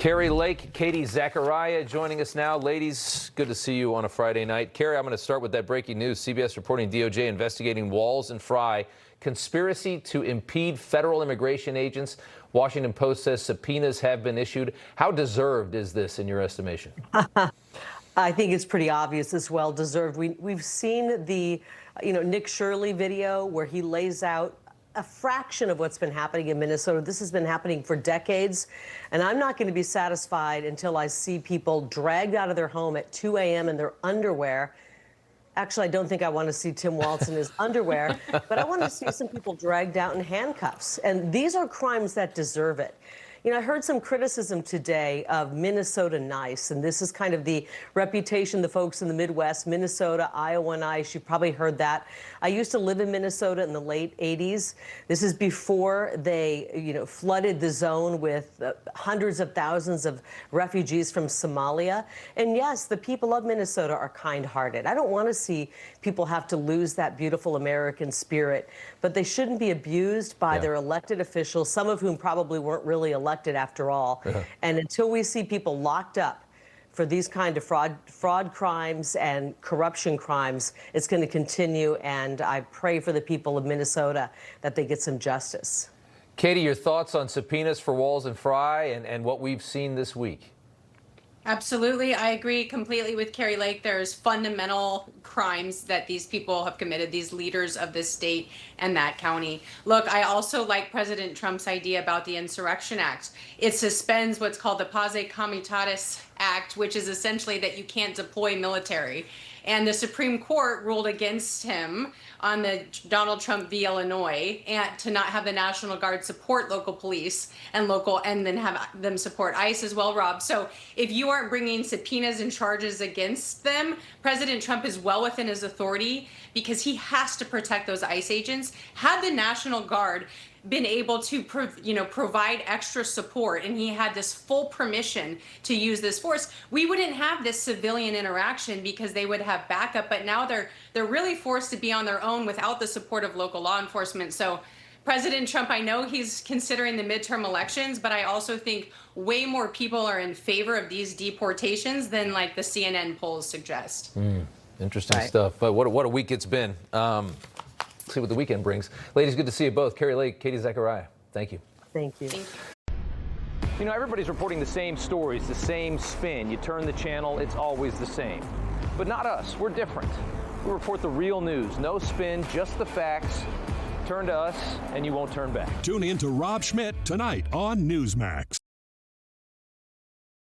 Kari Lake, Katie Zachariah joining us now. Ladies, good to see you on a Friday night. Kari, I'm going to start with that breaking news. CBS reporting DOJ investigating Walz and Frey conspiracy to impede federal immigration agents. Washington Post says subpoenas have been issued. How deserved is this in your estimation? I think it's pretty obvious it's well deserved. We've seen the, Nick Shirley video where he lays out a fraction of what's been happening in Minnesota. This has been happening for decades, and I'm not going to be satisfied until I see people dragged out of their home at 2 a.m. in their underwear. Actually, I don't think I want to see Tim Walz in his underwear, but I want to see some people dragged out in handcuffs. And these are crimes that deserve it. I heard some criticism today of Minnesota nice, and this is kind of the reputation the folks in the Midwest, Minnesota, Iowa nice. You probably heard that. I used to live in Minnesota in the late 80s. This is before they, flooded the zone with hundreds of thousands of refugees from Somalia. And yes, the people of Minnesota are kind-hearted. I don't want to see people have to lose that beautiful American spirit, but they shouldn't be abused by their elected officials, some of whom probably weren't really elected after all. And until we see people locked up for these kind of fraud crimes and corruption crimes, it's going to continue. And I pray for the people of Minnesota that they get some justice. Katie, your thoughts on subpoenas for Walz and Frey and what we've seen this week? Absolutely. I agree completely with Kari Lake. There's fundamental crimes that these people have committed, these leaders of this state and that county. Look, I also like President Trump's idea about the Insurrection Act. It suspends what's called the Pause Comitatus Act, which is essentially that you can't deploy military. And the Supreme Court ruled against him on the Donald Trump v. Illinois and to not have the National Guard support local police and then have them support ICE as well, Rob. So if you aren't bringing subpoenas and charges against them, President Trump is well within his authority because he has to protect those ICE agents. Had the National Guard been able to provide extra support and he had this full permission to use this force, we wouldn't have this civilian interaction because they would have backup. But now they're really forced to be on their own without the support of local law enforcement. So President Trump, I know he's considering the midterm elections, but I also think way more people are in favor of these deportations than like the CNN polls suggest. Interesting stuff. But what a week it's been. See what the weekend brings. Ladies, good to see you both. Kari Lake, Katie Zachariah. Thank you. Thank you. Everybody's reporting the same stories, the same spin. You turn the channel, it's always the same. But not us. We're different. We report the real news. No spin, just the facts. Turn to us, and you won't turn back. Tune in to Rob Schmitt Tonight on Newsmax.